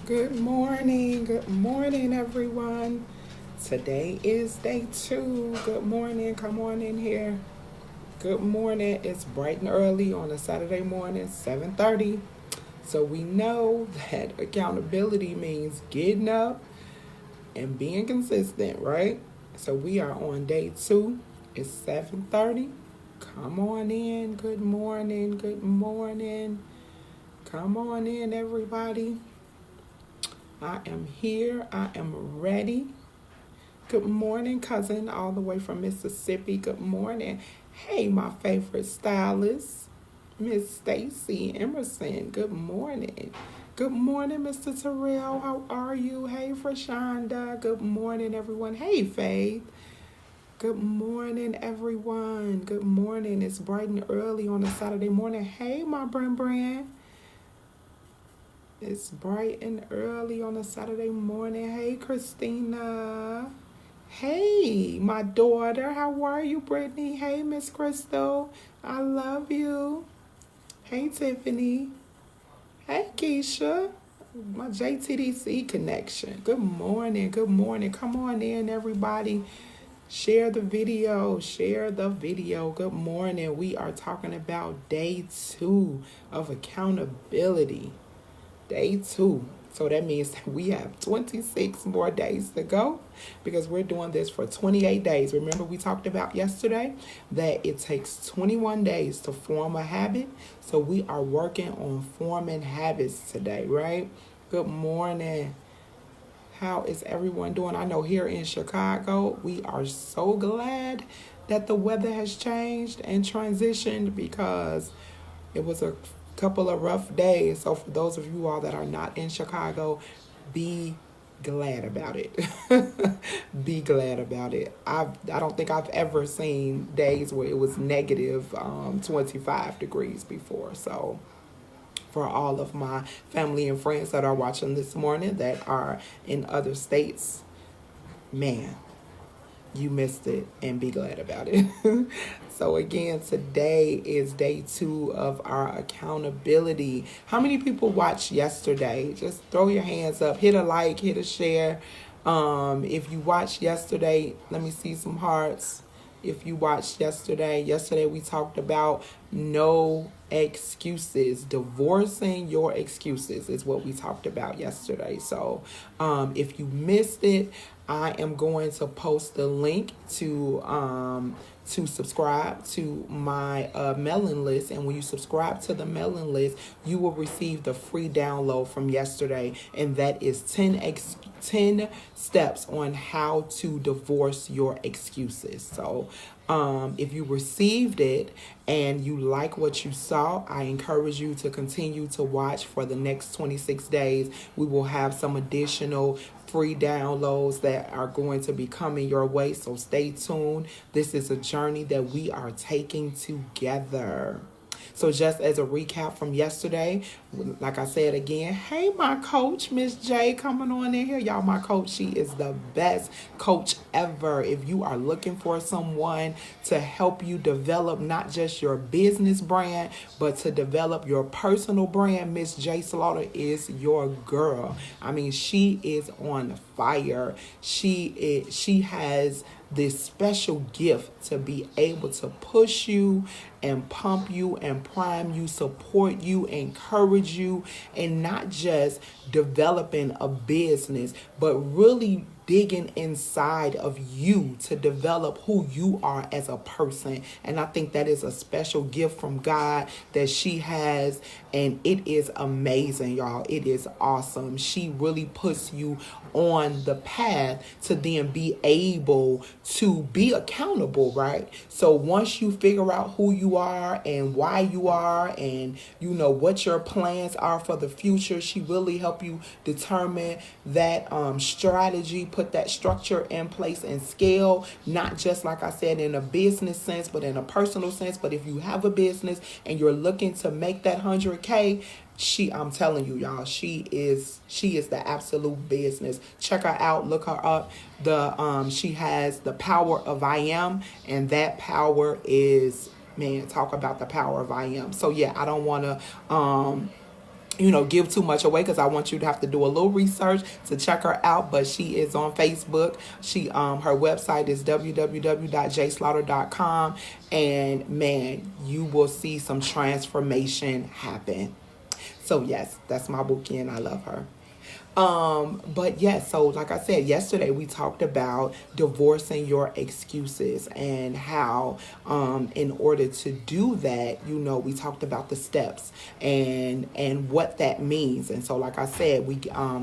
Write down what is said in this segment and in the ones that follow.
Good morning, everyone. Today is day 2. Good morning, come on in here. Good morning. It's bright and early on a Saturday morning, 7:30. So we know that accountability means getting up and being consistent, right? So we are on day 2. It's 7:30. Come on in. Good morning. Good morning. Come on in, everybody. I am here. I am ready. Good morning, cousin, all the way from Mississippi. Good morning. Hey, my favorite stylist, Miss Stacy Emerson. Good morning. Good morning, Mr. Terrell. How are you? Hey, Frashonda. Good morning, everyone. Hey, Faith. Good morning, everyone. Good morning. It's bright and early on a Saturday morning. Hey, my Brand. It's bright and early on a Saturday morning. Hey, Christina. Hey, my daughter. How are you, Brittany? Hey, Miss Crystal. I love you. Hey, Tiffany. Hey, Keisha. My JTDC connection. Good morning. Good morning. Come on in, everybody. Share the video. Share the video. Good morning. We are talking about day 2 of accountability. Day 2. So that means that we have 26 more days to go because we're doing this for 28 days. Remember, we talked about yesterday that it takes 21 days to form a habit. So we are working on forming habits today, right? Good morning. How is everyone doing? I know here in Chicago, we are so glad that the weather has changed and transitioned because it was a couple of rough days. So for those of you all that are not in Chicago, be glad about it. Be glad about it. I don't think I've ever seen days where it was negative 25 degrees before. So for all of my family and friends that are watching this morning that are in other states, man, you missed it and be glad about it. So again, today is day 2 of our accountability. How many people watched yesterday? Just throw your hands up, hit a like, hit a share. If you watched yesterday, let me see some hearts. If you watched yesterday we talked about no excuses. Divorcing your excuses is what we talked about yesterday. So if you missed it, I am going to post the link to subscribe to my mailing list. And when you subscribe to the mailing list, you will receive the free download from yesterday. And that is 10 steps on how to divorce your excuses. So if you received it and you like what you saw, I encourage you to continue to watch for the next 26 days. We will have some additional free downloads that are going to be coming your way. So stay tuned. This is a journey that we are taking together. So just as a recap from yesterday, like I said again, hey, my coach, Miss J, coming on in here. Y'all, my coach, she is the best coach ever. If you are looking for someone to help you develop not just your business brand, but to develop your personal brand, Miss J Slaughter is your girl. I mean, she is on fire. She has this special gift to be able to push you and pump you and prime you, support you, encourage you, and not just developing a business, but really digging inside of you to develop who you are as a person. And I think that is a special gift from God that she has, and it is amazing, y'all. It is awesome. She really puts you on the path to then be able to be accountable, right? So once you figure out who you are and why you are, and you know what your plans are for the future, she really help you determine that strategy, put that structure in place and scale, not just like I said in a business sense, but in a personal sense. But if you have a business and you're looking to make that 100K, I'm telling you, y'all, she is the absolute business. Check her out, look her up. She has the power of I am, and that power is, man, talk about the power of I am. So yeah, I don't want to give too much away, because I want you to have to do a little research to check her out. But she is on Facebook. Her website is www.jslaughter.com, and man, you will see some transformation happen. So yes, that's my bookie, and I love her. But yes, so like I said, yesterday we talked about divorcing your excuses, and how, in order to do that, we talked about the steps and what that means. And so, like I said, we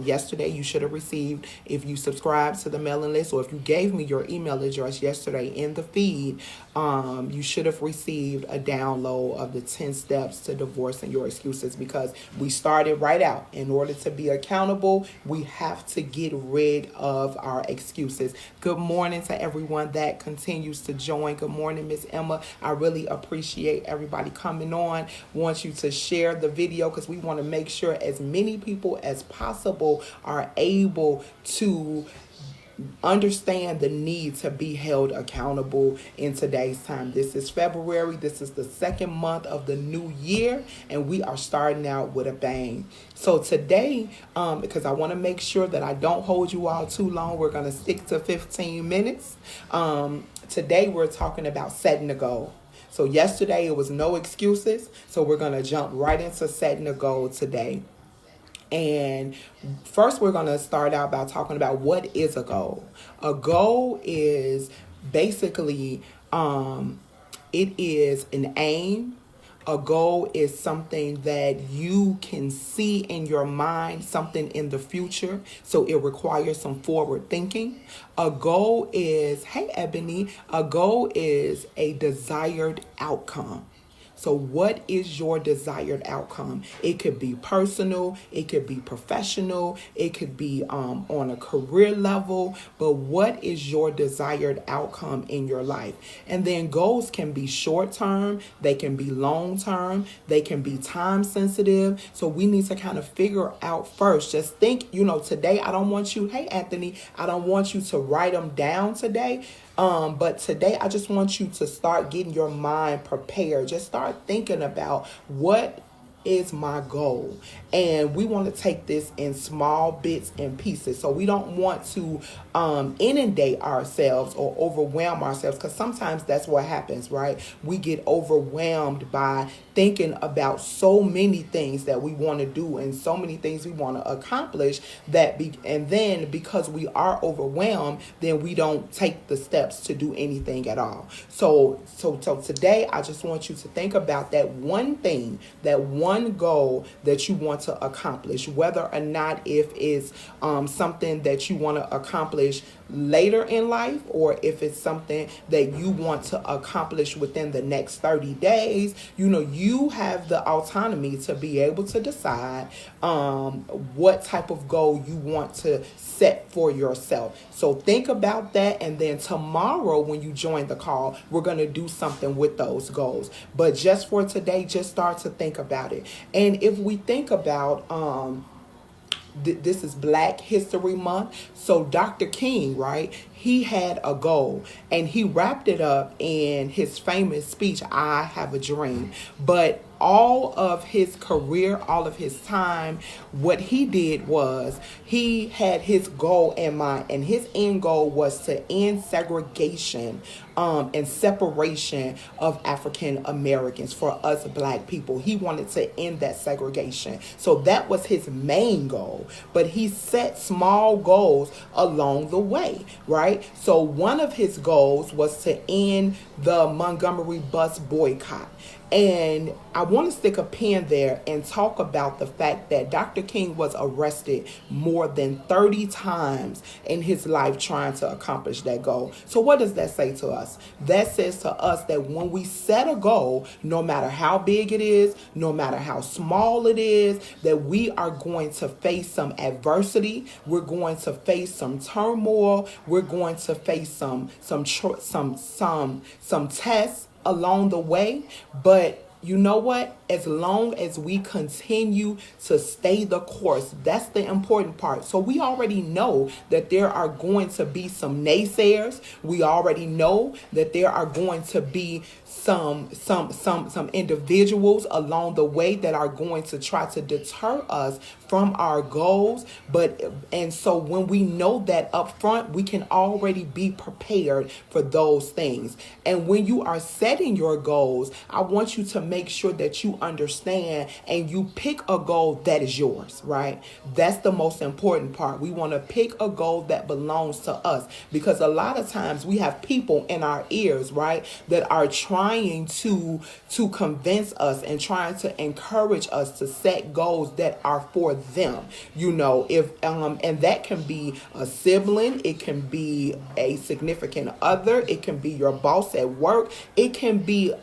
yesterday you should have received, if you subscribed to the mailing list, or if you gave me your email address yesterday in the feed, you should have received a download of the 10 steps to divorcing your excuses, because we started right out. In order to be accountable, we have to get rid of our excuses. Good morning to everyone that continues to join. Good morning, Miss Emma. I really appreciate everybody coming on. Want you to share the video, because we want to make sure as many people as possible are able to understand the need to be held accountable in today's time. This is February. This is the second month of the new year, and we are starting out with a bang. So today, because I want to make sure that I don't hold you all too long, we're going to stick to 15 minutes. Today we're talking about setting a goal. So yesterday it was no excuses. So we're going to jump right into setting a goal today. And first, we're going to start out by talking about what is a goal. A goal is basically, it is an aim. A goal is something that you can see in your mind, something in the future. So it requires some forward thinking. A goal is, hey, Ebony, a goal is a desired outcome. So what is your desired outcome? It could be personal, it could be professional, it could be on a career level, but what is your desired outcome in your life? And then goals can be short term, they can be long term, they can be time sensitive. So we need to kind of figure out first, just think, today I don't want you, hey Anthony, I don't want you to write them down today. But today I just want you to start getting your mind prepared. Just start thinking about what is my goal. And we want to take this in small bits and pieces. So we don't want to inundate ourselves or overwhelm ourselves, because sometimes that's what happens, right? We get overwhelmed by thinking about so many things that we want to do and so many things we want to accomplish, and then because we are overwhelmed, then we don't take the steps to do anything at all. So today I just want you to think about that one thing, that one goal that you want to accomplish, whether or not if it's something that you want to accomplish later in life, or if it's something that you want to accomplish within the next 30 days. You have the autonomy to be able to decide what type of goal you want to set for yourself. So think about that, and then tomorrow when you join the call, we're going to do something with those goals. But just for today, just start to think about it. And if we think about this is Black History Month. So Dr. King, right? He had a goal, and he wrapped it up in his famous speech, I Have a Dream. But all of his career, all of his time, what he did was he had his goal in mind, and his end goal was to end segregation and separation of African Americans, for us Black people. He wanted to end that segregation. So that was his main goal, but he set small goals along the way, right? So one of his goals was to end the Montgomery bus boycott. And I want to stick a pin there and talk about the fact that Dr. King was arrested more than 30 times in his life trying to accomplish that goal. So what does that say to us? That says to us that when we set a goal, no matter how big it is, no matter how small it is, that we are going to face some adversity. We're going to face some turmoil. We're going to face some tests along the way. But you know what? As long as we continue to stay the course, that's the important part. So we already know that there are going to be some naysayers. We already know that there are going to be some individuals along the way that are going to try to deter us from our goals. And so when we know that up front, we can already be prepared for those things. And when you are setting your goals, I want you to make sure that you understand and you pick a goal that is yours, right? That's the most important part. We want to pick a goal that belongs to us, because a lot of times we have people in our ears, right, that are trying to convince us and trying to encourage us to set goals that are for them. If and that can be a sibling, it can be a significant other, it can be your boss at work, it can be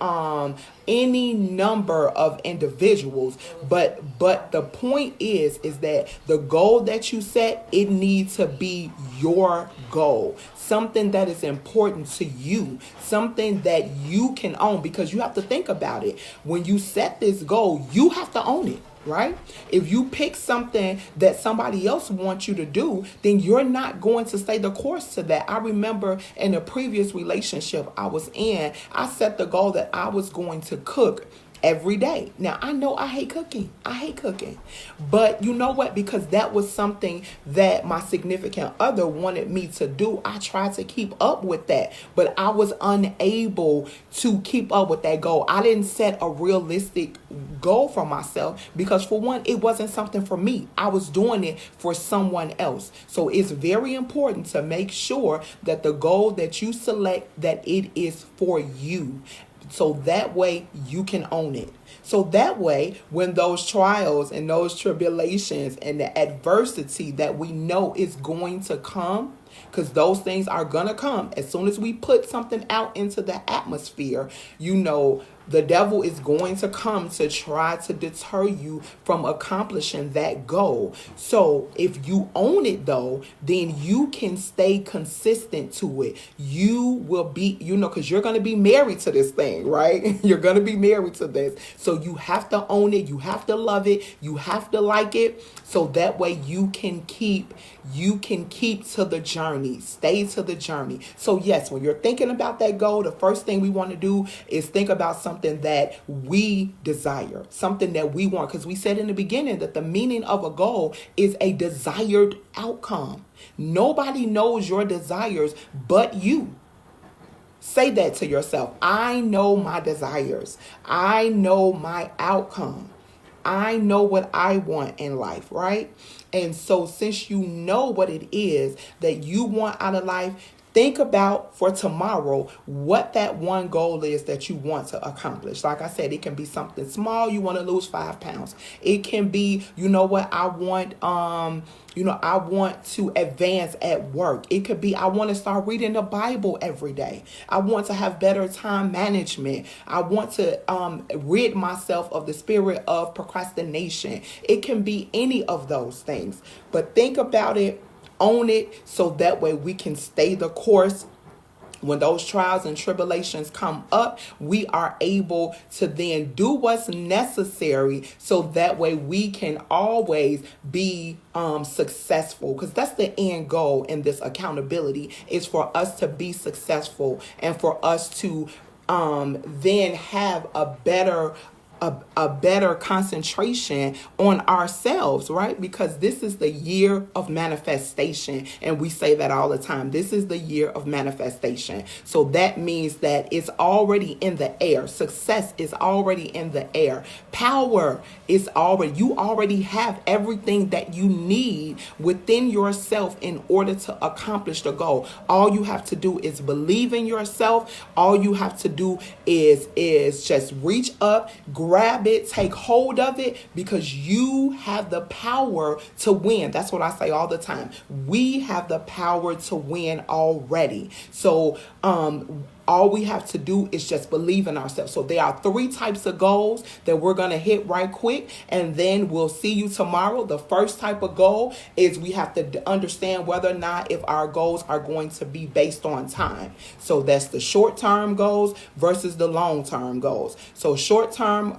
any number of individuals, but the point is that the goal that you set, it needs to be your goal, something that is important to you, something that you can own, because you have to think about it. When you set this goal, you have to own it. Right? If you pick something that somebody else wants you to do, then you're not going to stay the course to that. I remember in a previous relationship I was in, I set the goal that I was going to cook every day. Now, I know I hate cooking. But you know what? Because that was something that my significant other wanted me to do, I tried to keep up with that. But I was unable to keep up with that goal. I didn't set a realistic goal for myself because, for one, it wasn't something for me. I was doing it for someone else. So it's very important to make sure that the goal that you select, that it is for you. So that way you can own it. So that way, when those trials and those tribulations and the adversity that we know is going to come, because those things are going to come as soon as we put something out into the atmosphere, the devil is going to come to try to deter you from accomplishing that goal. So if you own it, though, then you can stay consistent to it. You will be, because you're going to be married to this thing, right? You're going to be married to this. So you have to own it. You have to love it. You have to like it. So that way you can keep to the journey, stay to the journey. So yes, when you're thinking about that goal, the first thing we want to do is think about something that we desire, something that we want. Because we said in the beginning that the meaning of a goal is a desired outcome. Nobody knows your desires but you. Say that to yourself. I know my desires. I know my outcome. I know what I want in life, right? And so since you know what it is that you want out of life, think about for tomorrow what that one goal is that you want to accomplish. Like I said, it can be something small. You want to lose 5 pounds. It can be, I want to advance at work. It could be, I want to start reading the Bible every day. I want to have better time management. I want to rid myself of the spirit of procrastination. It can be any of those things. But think about it, own it, so that way we can stay the course. When those trials and tribulations come up, we are able to then do what's necessary so that way we can always be successful. Because that's the end goal in this accountability, is for us to be successful and for us to then have a better concentration on ourselves, right? Because this is the year of manifestation. And we say that all the time. This is the year of manifestation. So that means that it's already in the air. Success is already in the air. Power is you already have everything that you need within yourself in order to accomplish the goal. All you have to do is believe in yourself. All you have to do is just reach up, grab it, take hold of it, because you have the power to win. That's what I say all the time. We have the power to win already. So All we have to do is just believe in ourselves. So there are 3 types of goals that we're going to hit right quick, and then we'll see you tomorrow. The first type of goal is we have to understand whether or not if our goals are going to be based on time. So that's the short-term goals versus the long-term goals. So short-term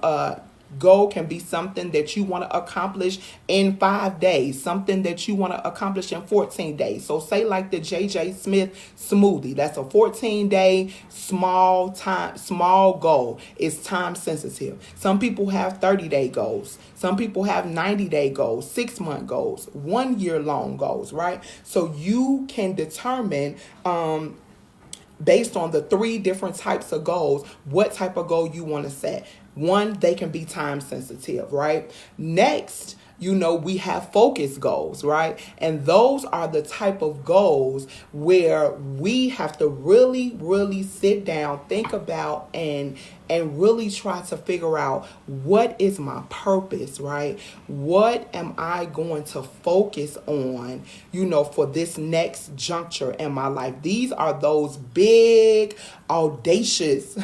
goal can be something that you want to accomplish in 5 days, something that you want to accomplish in 14 days. So say like the JJ Smith smoothie, that's a 14-day small goal. It's time sensitive. Some people have 30-day goals. Some people have 90-day goals, 6-month goals, 1-year long goals, right? So you can determine based on the 3 different types of goals, what type of goal you want to set. One, they can be time sensitive, right? Next, we have focus goals, right? And those are the type of goals where we have to really, really sit down, think about, and really try to figure out what is my purpose, right? What am I going to focus on, for this next juncture in my life? These are those big, audacious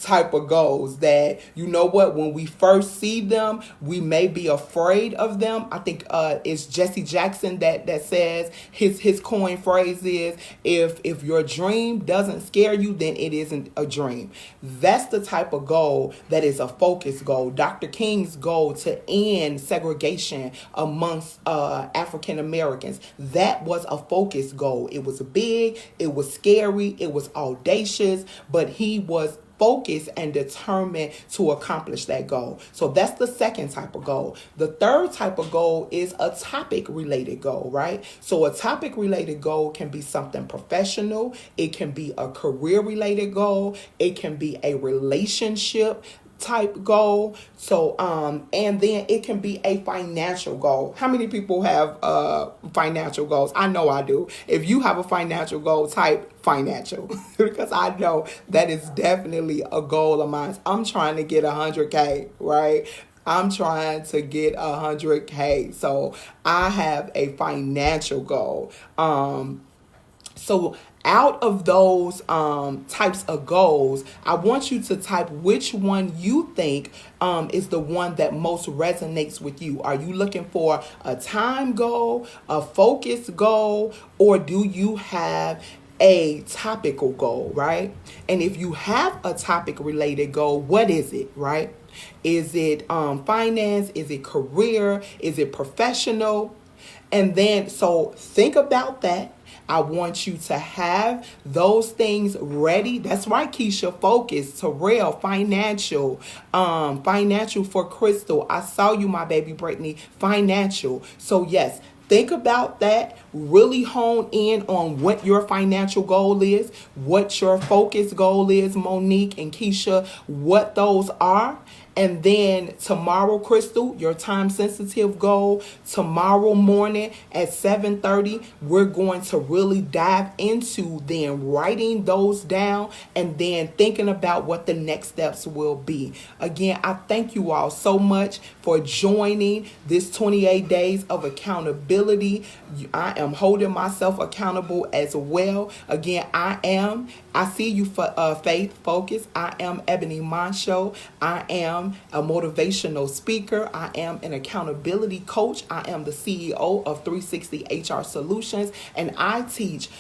type of goals that, when we first see them, we may be afraid of them. I think it's Jesse Jackson that says his coin phrase is, if your dream doesn't scare you, then it isn't a dream. That's the type of goal that is a focus goal. Dr. King's goal to end segregation amongst African Americans, that was a focus goal. It was big, it was scary, it was audacious, but he was focused and determined to accomplish that goal. So that's the second type of goal. The third type of goal is a topic related goal, right? So a topic related goal can be something professional. It can be a career related goal. It can be a relationship type goal. So and then it can be a financial goal. How many people have financial goals? I know I do. If you have a financial goal, type financial because I know that is definitely a goal of mine. I'm trying to get 100K, right? I'm trying to get 100K. So I have a financial goal. So out of those types of goals, I want you to type which one you think is the one that most resonates with you. Are you looking for a time goal, a focus goal, or do you have a topical goal, right? And if you have a topic related goal, what is it, right? Is it finance? Is it career? Is it professional? And then, so think about that. I want you to have those things ready. That's right, Keisha. Focus, Terrell, financial for Crystal. I saw you, my baby Brittany. Financial. So yes, think about that. Really hone in on what your financial goal is, what your focus goal is, Monique and Keisha, what those are. And then tomorrow, Crystal, your time sensitive goal, tomorrow morning at 7:30, we're going to really dive into then writing those down and then thinking about what the next steps will be. Again, I thank you all so much for joining this 28 days of accountability. I am holding myself accountable as well. Again, I see you for Faith Focus. I am Ebony Moncho. I am a motivational speaker. I am an accountability coach. I am the CEO of 360 HR Solutions, and I teach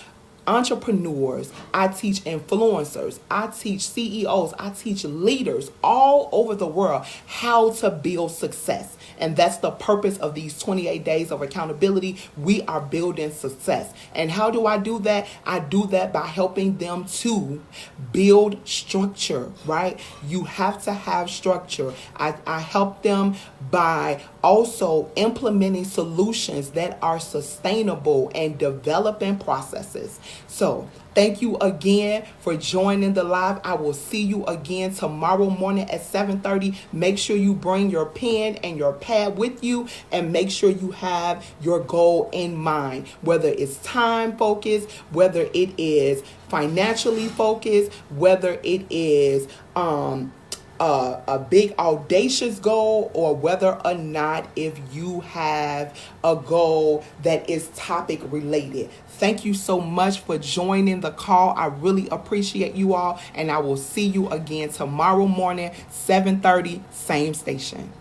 entrepreneurs, I teach influencers, I teach CEOs, I teach leaders all over the world how to build success. And that's the purpose of these 28 days of accountability. We are building success. And how do I do that? I do that by helping them to build structure, right? You have to have structure. I help them by also implementing solutions that are sustainable and developing processes. So thank you again for joining the live. I will see you again tomorrow morning at 7:30. Make sure you bring your pen and your pad with you, and make sure you have your goal in mind, whether it's time focused, whether it is financially focused, whether it is a big audacious goal, or whether or not if you have a goal that is topic related. Thank you so much for joining the call. I really appreciate you all, and I will see you again tomorrow morning, 7:30, same station.